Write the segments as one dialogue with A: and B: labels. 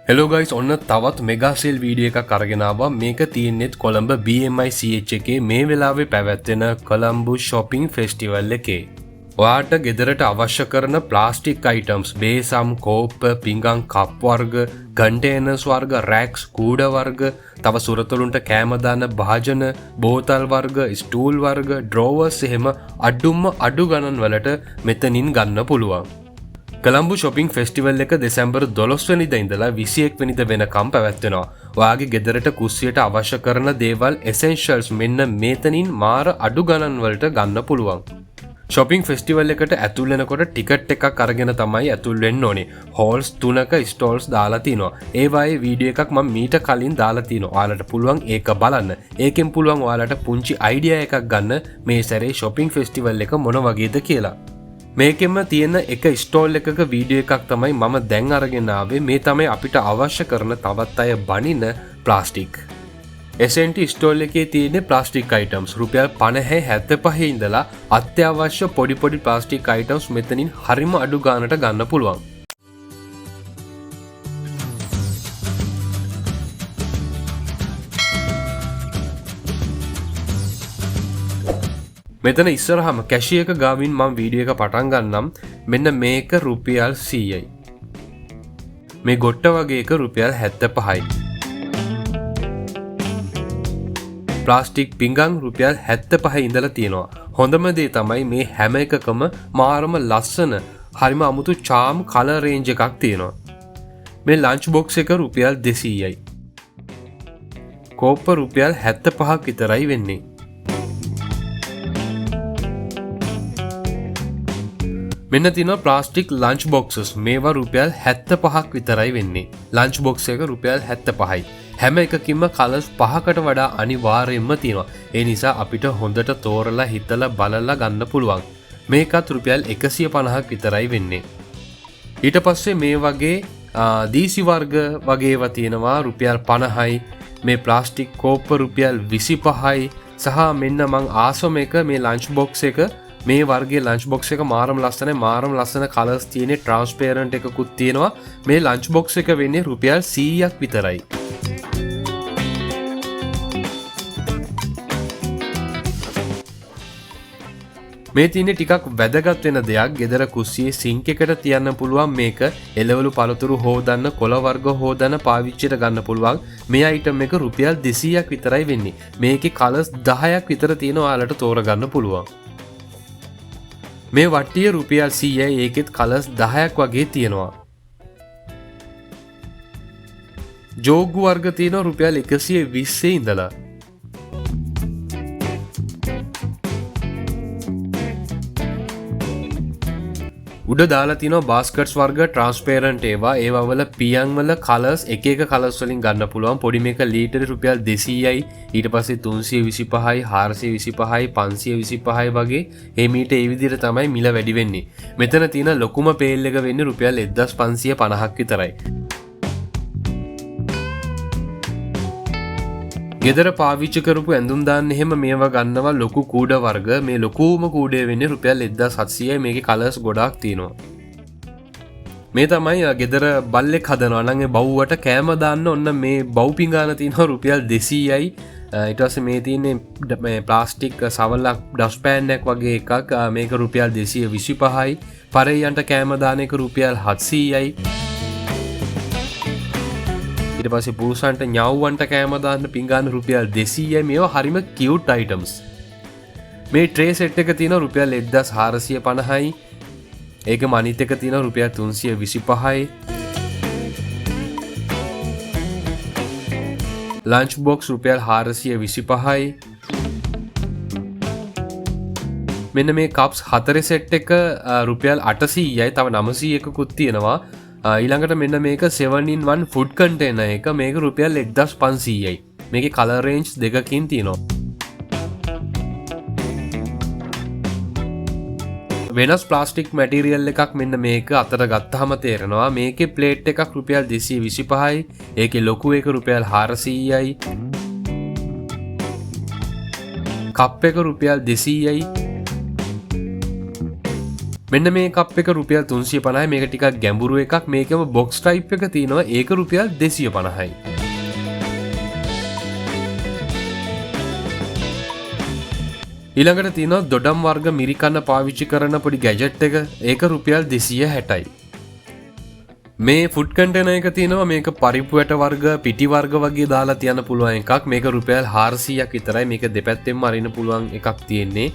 A: Hello guys ඔන්න තවත් mega sale video එකක් අරගෙන ආවා. මේක තියෙන්නේ කොළඹ BMI CH එකේ මේ වෙලාවේ පැවැත්වෙන කොළඹ shopping festival එකේ. ඔයාට ගෙදරට අවශ්‍ය කරන ප්ලාස්ටික් අයිටම්ස්, බේසම්, කෝප්ප, පිඟන්, කප් වර්ග, කන්ටේනර්ස් වර්ග, රැක්ස්, කූඩ වර්ග, තව සුරතලුන්ට කෑම දාන භාජන, බෝතල් වර්ග, ස්ටූල් වර්ග, ඩ්‍රෝවර්ස් එහෙම අඩුම අඩු ගණන් වලට මෙතනින් ගන්න පුළුවන්. කොළඹ shopping festival එක දෙසැම්බර් 12 වෙනිදා ඉඳලා 21 වෙනිදා වෙනකම් පැවැත්වෙනවා. ඔයාගේ ගෙදරට කුස්සියට අවශ්‍ය කරන දේවල් essentials මෙන්න මෙතනින් මාර අඩු ගණන් වලට ගන්න පුළුවන්. shopping festival එකට ඇතුල් වෙනකොට ටිකට් එකක් අරගෙන තමයි ඇතුල් වෙන්න ඕනේ. halls 3ක stalls දාලා තිනවා. ඒ වගේ වීඩියෝ එකක් මම මීට කලින් දාලා තිනවා. ඔයාලට පුළුවන් ඒක බලන්න. ඒකෙන් පුළුවන් ඔයාලට පුංචි අයිඩියා එකක් ගන්න මේ සැරේ shopping festival එක මොන වගේද කියලා. මේකෙම තියෙන එක ස්ටෝල් එකක වීඩියෝ එකක් තමයි මම දැන් අරගෙන ආවේ. මේ තමයි අපිට අවශ්‍ය කරන තවත් අය බනින ප්ලාස්ටික්. SNT ස්ටෝල් එකේ තියෙන ප්ලාස්ටික් අයිටම්ස් රුපියල් 50-75 ඉඳලා අත්‍යවශ්‍ය පොඩි පොඩි ප්ලාස්ටික් අයිටම්ස් මෙතනින් හරිම අඩු ගානට ගන්න පුළුවන්. මෙතන ඉස්සරහම කැෂිය එක ගාවින් මම වීඩියෝ එක පටන් ගන්නම්. මෙන්න මේක රුපියල් 100යි. මේ ගොට්ට වගේ එක රුපියල් 75යි. ප්ලාස්ටික් පිඟන් රුපියල් 75 ඉඳලා තියෙනවා. හොඳම දේ තමයි මේ හැම එකකම මාරම ලස්සන හරිම අමුතු charm color range එකක් තියෙනවා. මේ ලන්ච් බොක්ස් එක රුපියල් 200යි. කෝප්ප රුපියල් 75ක් විතරයි වෙන්නේ. මෙන්න තියෙනවා ප්ලාස්ටික් ලන්ච් බොක්සස්. මේවා රුපියල් 75ක් විතරයි වෙන්නේ. ලන්ච් බොක්ස් එක රුපියල් 75යි. හැම එකකින්ම කලර්ස් 5කට වඩා අනිවාර්යයෙන්ම තියෙනවා. ඒ නිසා අපිට හොඳට තෝරලා හිතලා බලලා ගන්න පුළුවන්. මේකත් රුපියල් 150ක් විතරයි වෙන්නේ. ඊට පස්සේ මේ වගේ දීසි වර්ග වගේවා තියෙනවා රුපියල් 50යි. මේ ප්ලාස්ටික් කෝප්ප රුපියල් 25යි. සහ මෙන්න මං ආසම එක මේ ලන්ච් බොක්ස් එක මේ වර්ගයේ ලන්ච් බොක්ස් එක මාරම ලස්සනයි. මාරම ලස්සන කලර්ස් තියෙන ට්‍රාන්ස්පරන්ට් එකකුත් තියෙනවා. මේ ලන්ච් බොක්ස් එක වෙන්නේ රුපියල් 100ක් විතරයි. මේ තියෙන්නේ ටිකක් වැදගත් වෙන දෙයක්. ගෙදර කුස්සියේ සිංක් එකට තියන්න පුළුවන් මේක. එළවලු පළතුරු හොදන්න, කොළ වර්ග හොදන්න පාවිච්චිට ගන්න පුළුවන්. මේ අයිටම් එක රුපියල් 200ක් විතරයි වෙන්නේ. මේකේ කලර්ස් 10ක් විතර තියෙනවා. ඔයාලට තෝරගන්න පුළුවන්. මේ වට්ටිය රුපියල් 100යි. ඒකෙත් කලර්ස් 10ක් වගේ තියෙනවා. ජෝගු වර්ග තියෙනවා රුපියල් 120 ඉඳලා. උඩ දාලා තියෙනවා බාස්කට්ස් වර්ග ට්‍රාන්ස්පරන්ට් ඒවා. ඒවා වල පියන් වල කලර්ස් එක එක කලර්ස් වලින් ගන්න පුළුවන්. පොඩි මේක ලීටර රුපියල් 200යි. ඊට පස්සේ 325යි, 425යි, 525යි වගේ මේ මීට ඒ විදිහට තමයි මිල වැඩි වෙන්නේ. මෙතන තියෙන ලොකුම පේල් එක වෙන්නේ රුපියල් 1550ක් විතරයි. ගෙදර පාවිච්චි කරපු ඇඳුම් දාන්න එහෙම මේවා ගන්නවා ලොකු කූඩ වර්ග. මේ ලොකුම කූඩේ වෙන්නේ රුපියල් 1700යි. මේකේ කලර්ස් ගොඩාක් තියෙනවා. මේ තමයි ගෙදර බල්ලෙක් හදනවා නම් ඒ බව්වට කෑම දාන්න ඔන්න මේ බව් පිඟාන තියෙනවා රුපියල් 200යි. ඊට පස්සේ මේ තියෙන්නේ මේ ප්ලාස්ටික් සවලක් ඩස්පෑන් එකක් වගේ එකක්. මේක රුපියල් 225යි. පරෙයන්ට කෑම දාන එක රුපියල් 700යි. ඊට පස්සේ පුරුෂයන්ට ඥාව්වන්ට කෑම දාන්න පිඟාන රුපියල් 200යි. මේවා හරිම කියුට් අයිටම්ස්. මේ ට්‍රේ සෙට් එක තියෙනවා රුපියල් 1450යි. ඒකම අනිත් එක තියෙනවා රුපියල් 325යි. ලන්ච් බොක්ස් රුපියල් 425යි. මෙන්න මේ කප්ස් 4 සෙට් එක රුපියල් 800යි. තව 900එකකුත් තියෙනවා. ඊළඟට මෙන්න මේක 7-in-1 ෆුඩ් කන්ටේනර් එක. මේක රුපියල් 1500යි. මේකේ කලර් රේන්ජ් දෙකකින් තියෙනවා. වෙනස් ප්ලාස්ටික් මැටීරියල් එකක් මෙන්න මේක අතට ගත්තාම තේරෙනවා. මේකේ ප්ලේට් එකක් රුපියල් 225යි. ඒකේ ලොකු එක රුපියල් 400යි. කප් එක රුපියල් 200යි. මෙන්න මේ කප් එක රුපියල් 350යි. මේක ටිකක් ගැඹුරු එකක්. මේකම බොක්ස් ටයිප් එක තියෙනවා. ඒක රුපියල් 250යි. ඊළඟට තියෙනවා දොඩම් වර්ග මිරිකන්න පාවිච්චි කරන පොඩි ගැජට් එක. ඒක රුපියල් 260යි. මේ ෆුඩ් කන්ටේනර් එක තියෙනවා. මේක පරිප්පු වැට වර්ග පිටි වර්ග වගේ දාලා තියන්න පුළුවන් එකක්. මේක රුපියල් 400ක් විතරයි. මේක දෙපැත්තෙන්ම අරින්න පුළුවන් එකක් තියෙන්නේ.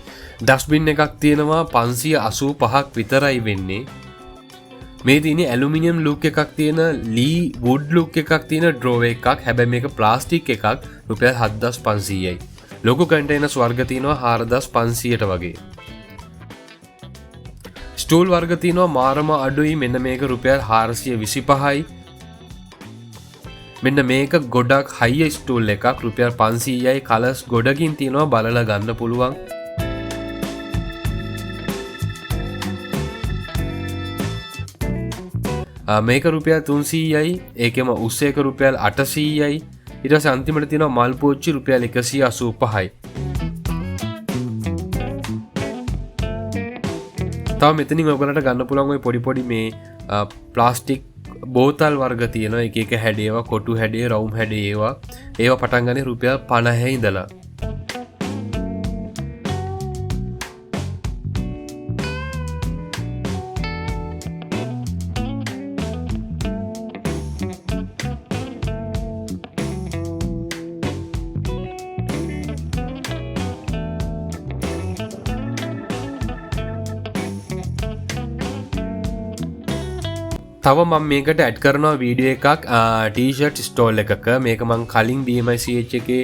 A: ඩස්ට්බින් එකක් තියෙනවා 585ක් විතරයි වෙන්නේ. මේ තියෙන්නේ ඇලුමිනියම් ලුක් එකක් තියෙන ලී වුඩ් ලුක් එකක් තියෙන ඩ්‍රෝවර් එකක්. හැබැයි මේක ප්ලාස්ටික් එකක්. රුපියල් 7500යි. ලොකු කන්ටේනර්ස් වර්ග තියෙනවා 4500ට වගේ. ස්ටූල් වර්ග තියෙනවා මාරම අඩුයි. මෙන්න මේක රුපියල් 425යි. මෙන්න මේක ගොඩක් හයි ස්ටූල් එකක් රුපියල් 500යි. කලර්ස් ගොඩකින් තියෙනවා බලලා ගන්න පුළුවන්. මේක රුපියල් 300යි. ඒකෙම උස් එක රුපියල් 800යි. ඊට පස්සේ අන්තිමට තියෙනවා මල් පෝච්චි රුපියල් 185යි. තව මෙතනින් ඔයගලන්ට ගන්න පුළුවන් ওই පොඩි පොඩි මේ ප්ලාස්ටික් බෝතල් වර්ග තියෙනවා. එක එක හැඩේවා කොටු හැඩේ රවුම් හැඩේ ඒවා පටන් ගන්නේ රුපියල් 50 ඉඳලා. තව මම මේකට ඇඩ් කරනවා වීඩියෝ එකක් ටී-ෂර්ට් ස්ටෝල් එකක. මේක මං කලින් BMICH එකේ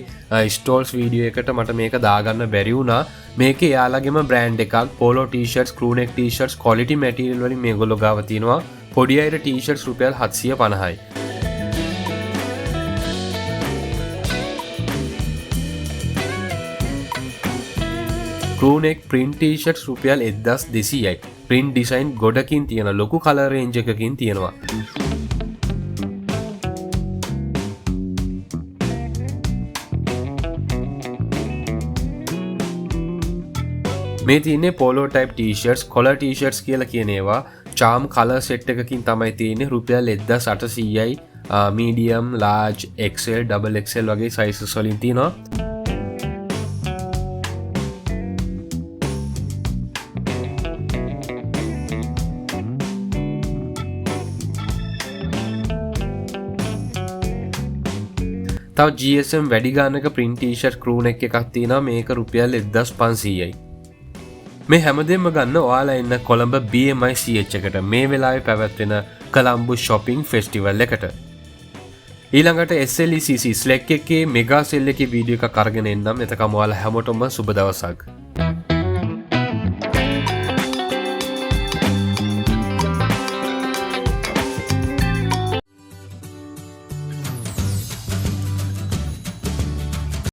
A: ස්ටෝල්ස් වීඩියෝ එකට මට මේක දාගන්න බැරි වුණා. මේක එයාලගේම බ්‍රෑන්ඩ් එකක්. Polo T-shirts, crew neck T-shirts quality material වලින් මේගොල්ලෝ ගාව තියෙනවා. පොඩි අයට ටී-ෂර්ට්ස් රුපියල් 750යි. ක්‍රූ නෙක් ප්‍රින්ට් ටී-ෂර්ට්ස් රුපියල් 1200යි. ප්‍රින්ට් ඩිසයින් ගොඩකින් තියෙන ලොකු කලර් රේන්ජ් එකකින් තියෙනවා. මේ තියෙන්නේ polo type T-shirts, collar T-shirts කියලා කියන ඒවා. චාම් කලර් සෙට් එකකින් තමයි තියෙන්නේ. රුපියල් 1800යි. Medium, large, XL, double XL වගේ සයිසස් වලින් තියෙනවා. තව GSM වැඩි ගානක ප්‍රින්ට් ටී-ෂර්ට් ක්‍රූ නෙක් එකක් තියෙනවා. මේක රුපියල් 1500යි. මේ හැමදේම ගන්න ඔයාලා ඉන්න කොළඹ BMICH එකට මේ වෙලාවේ පැවැත්වෙන කොළඹ shopping festival එකට. ඊළඟට SLECC ස්ලැක් එකේ මෙගා සෙල් එකේ වීඩියෝ එකක් අරගෙන එන්නම්. එතකම ඔයාලා හැමෝටම සුබ දවසක්.